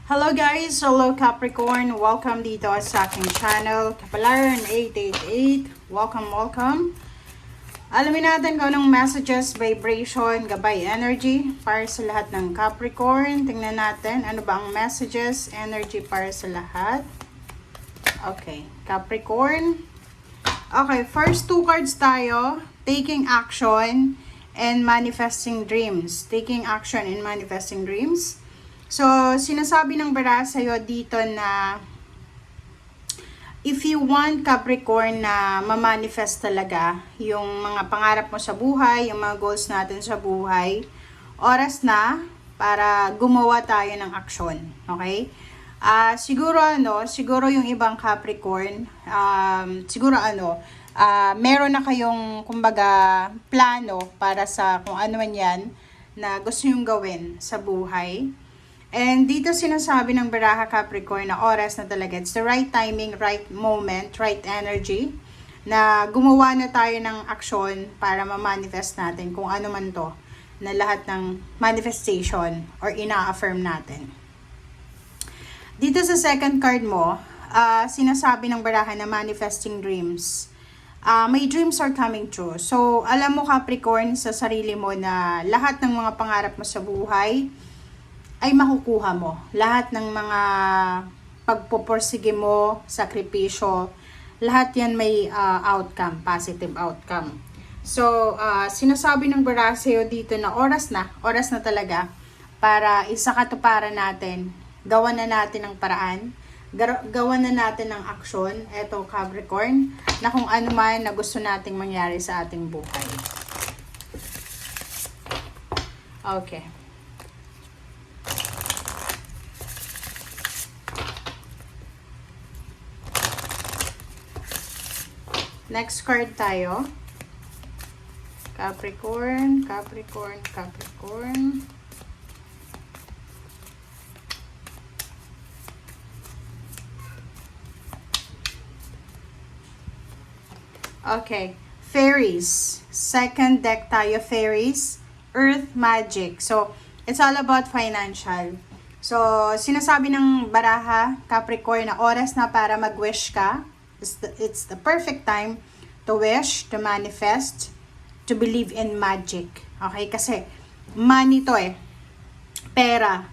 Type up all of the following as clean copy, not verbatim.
Hello guys! Hello Capricorn! Welcome dito sa aking channel, Kapalaran 888. Welcome! Alamin natin kung anong messages, vibration, gabay energy para sa lahat ng Capricorn. Tingnan natin ano ba ang messages, energy para sa lahat. Okay, Capricorn. Okay, first two cards tayo. Taking action and manifesting dreams. Taking action and manifesting dreams. So, sinasabi ng bara sa'yo dito na if you want Capricorn na ma-manifest talaga yung mga pangarap mo sa buhay, yung mga goals natin sa buhay, oras na para gumawa tayo ng aksyon. Okay? Siguro yung ibang Capricorn, meron na kayong kumbaga plano para sa kung ano man yan na gusto yung gawin sa buhay. And dito sinasabi ng Baraha Capricorn na oras na talaga. It's the right timing, right moment, right energy na gumawa na tayo ng aksyon para ma-manifest natin kung ano man to na lahat ng manifestation or ina-affirm natin. Dito sa second card mo, sinasabi ng Baraha na manifesting dreams. May dreams are coming true. So, alam mo Capricorn sa sarili mo na lahat ng mga pangarap mo sa buhay ay makukuha mo. Lahat ng mga pagpupursige mo, sakripisyo, lahat yan may outcome, positive outcome. So, sinasabi ng Baraseo dito na oras na talaga para isakatuparan natin, gawan na natin ng paraan, gawan na natin ng aksyon, eto Capricorn, na kung ano man na gusto nating mangyari sa ating buhay. Okay. Next card tayo. Capricorn. Okay. Fairies. Second deck tayo, Fairies. Earth Magic. So, it's all about financial. So, sinasabi ng Baraha, Capricorn, na oras na para mag-wish ka. It's the perfect time to wish, to manifest, to believe in magic. Okay? Kasi money to pera.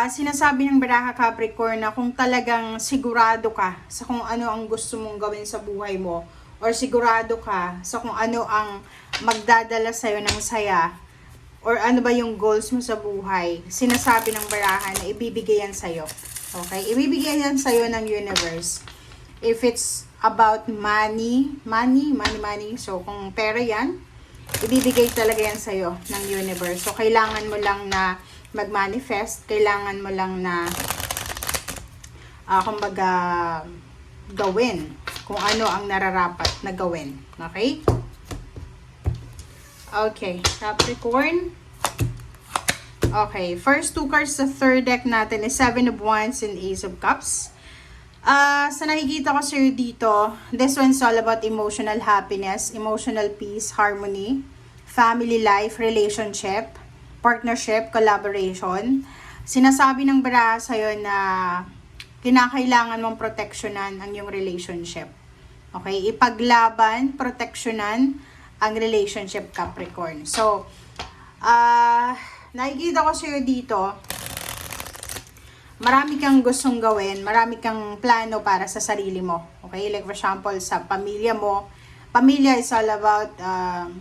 Sinasabi ng Baraha Capricorn na kung talagang sigurado ka sa kung ano ang gusto mong gawin sa buhay mo, or sigurado ka sa kung ano ang magdadala sa'yo ng saya, or ano ba yung goals mo sa buhay, sinasabi ng Baraha na ibibigay yan sa'yo. Okay? Ibibigay yan sa'yo ng universe. If it's about money. So, kung pera yan, ibibigay talaga yan sa'yo ng universe. So, kailangan mo lang na mag-manifest. Kailangan mo lang na, kumbaga, gawin kung ano ang nararapat na gawin. Okay? Okay. Capricorn. Okay. First two cards sa third deck natin is Seven of Wands and Ace of Cups. Sa nakikita ko sa'yo dito, this one's all about emotional happiness, emotional peace, harmony, family life, relationship, partnership, collaboration. Sinasabi ng Baraha sa'yo na kinakailangan mong proteksyonan ang iyong relationship. Okay? Ipaglaban, proteksyonan ang relationship, Capricorn. So, nakikita ko sa'yo dito, marami kang gustong gawin, marami kang plano para sa sarili mo. Okay? Like for example, sa pamilya mo. Pamilya is all about,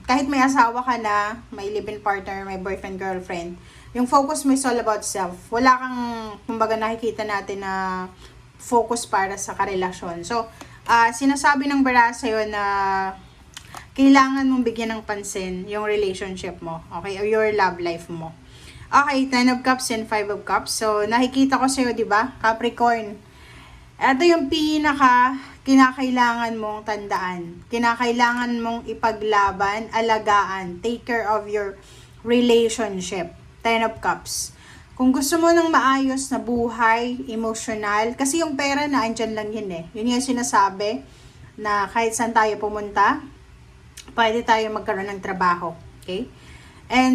kahit may asawa ka na, may live-in partner, may boyfriend, girlfriend, yung focus mo is all about self. Wala kang, kumbaga nakikita natin na focus para sa karelasyon. So, sinasabi ng Baraha sa'yo na kailangan mong bigyan ng pansin yung relationship mo. Okay? Or your love life mo. Okay, 10 of Cups and 5 of Cups. So, nakikita ko sa'yo, di ba? Capricorn. Ito yung kinakailangan mong tandaan. Kinakailangan mong ipaglaban, alagaan, take care of your relationship. 10 of Cups. Kung gusto mo ng maayos na buhay, emotional, kasi yung pera na andyan lang yun Yun yung sinasabi na kahit saan tayo pumunta, pwede tayo magkaroon ng trabaho. Okay?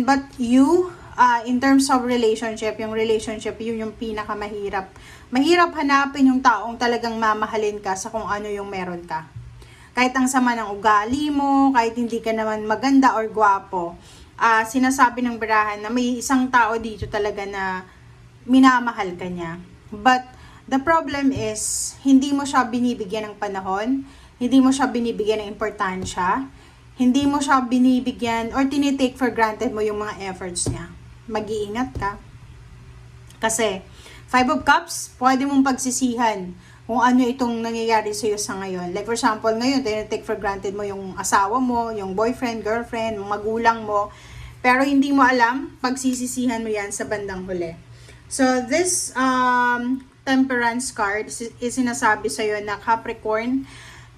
But you in terms of relationship, yung relationship, yun yung pinakamahirap. Mahirap hanapin yung taong talagang mamahalin ka sa kung ano yung meron ka. Kahit ang sama ng ugali mo, kahit hindi ka naman maganda or gwapo, sinasabi ng barahan na may isang tao dito talaga na minamahal ka niya. But the problem is, hindi mo siya binibigyan ng panahon, hindi mo siya binibigyan ng importansya, hindi mo siya binibigyan or tinitake for granted mo yung mga efforts niya. Mag-iingat ka. Kasi, 5 of Cups, pwede mong pagsisihan kung ano itong nangyayari sa'yo sa ngayon. Like for example, ngayon, tinitake for granted mo yung asawa mo, yung boyfriend, girlfriend, magulang mo. Pero hindi mo alam, pagsisisihan mo yan sa bandang huli. So, this Temperance card is sinasabi sa'yo na Capricorn,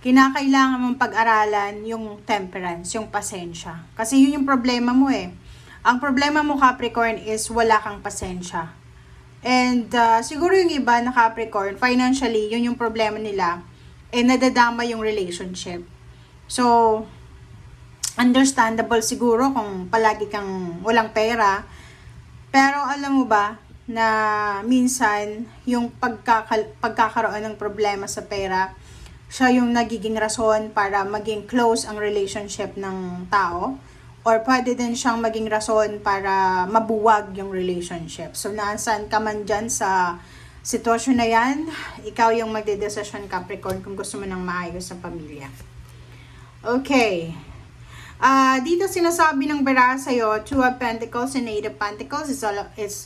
kinakailangan mong pag-aralan yung temperance, yung pasensya. Kasi yun yung problema mo eh. Ang problema mo, Capricorn, is wala kang pasensya. And siguro yung iba na Capricorn, financially, yun yung problema nila, nadadama yung relationship. So, understandable siguro kung palagi kang walang pera. Pero alam mo ba, na minsan, yung pagkakaroon ng problema sa pera, siya yung nagiging rason para maging close ang relationship ng tao, or pwede din siyang maging rason para mabuwag yung relationship. So, naasan ka man dyan sa sitwasyon na yan, ikaw yung magdedesisyon, Capricorn, kung gusto mo ng maayos sa pamilya. Okay. Dito sinasabi ng baraha sa'yo, 2 of Pentacles and 8 of Pentacles is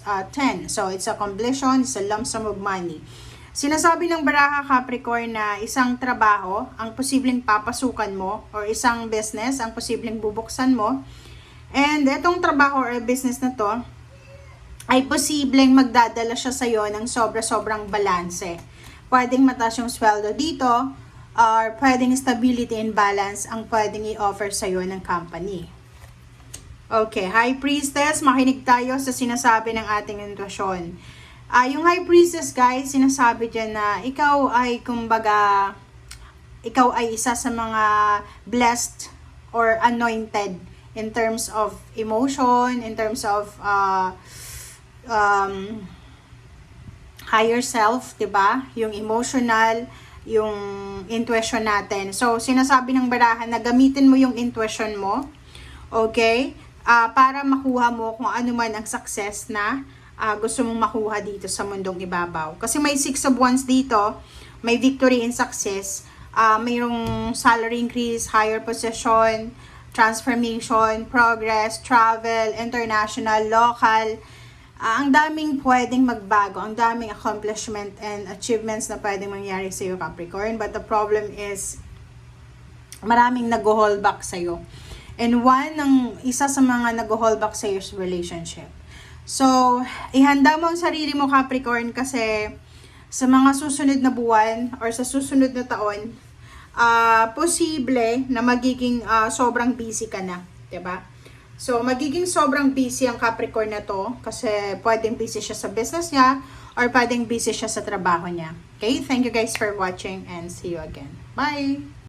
10. So, it's a completion, it's a lump sum of money. Sinasabi ng baraha, Capricorn, na isang trabaho ang posibleng papasukan mo or isang business ang posibleng bubuksan mo. And itong trabaho or business na to ay posibleng magdadala siya sa'yo ng sobra-sobrang balanse. Pwedeng mataas yung sweldo dito or pwedeng stability and balance ang pwedeng i-offer sa'yo ng company. Okay, High Priestess, makinig tayo sa sinasabi ng ating intuition. Yung High Priestess, guys, sinasabi dyan na ikaw ay, kumbaga, ikaw ay isa sa mga blessed or anointed in terms of emotion, in terms of higher self, diba? Yung emotional, yung intuition natin. So, sinasabi ng barahan na gamitin mo yung intuition mo, okay? Para makuha mo kung ano man ang success na gusto mong makuha dito sa mundong ibabaw. Kasi may 6 of Wands dito, may victory and success, mayroong salary increase, higher position, transformation, progress, travel, international, local. Ang daming pwedeng magbago, ang daming accomplishment and achievements na pwedeng mangyari sa iyo, Capricorn. But the problem is, maraming nag-hold back sa iyo. And isa sa mga nag-hold back sa iyo is relationship. So, ihanda mo ang sarili mo, Capricorn, kasi sa mga susunod na buwan or sa susunod na taon, posible na magiging sobrang busy ka na, 'di ba? So, magiging sobrang busy ang Capricorn na to kasi pwedeng busy siya sa business niya or pwedeng busy siya sa trabaho niya. Okay? Thank you guys for watching and see you again. Bye!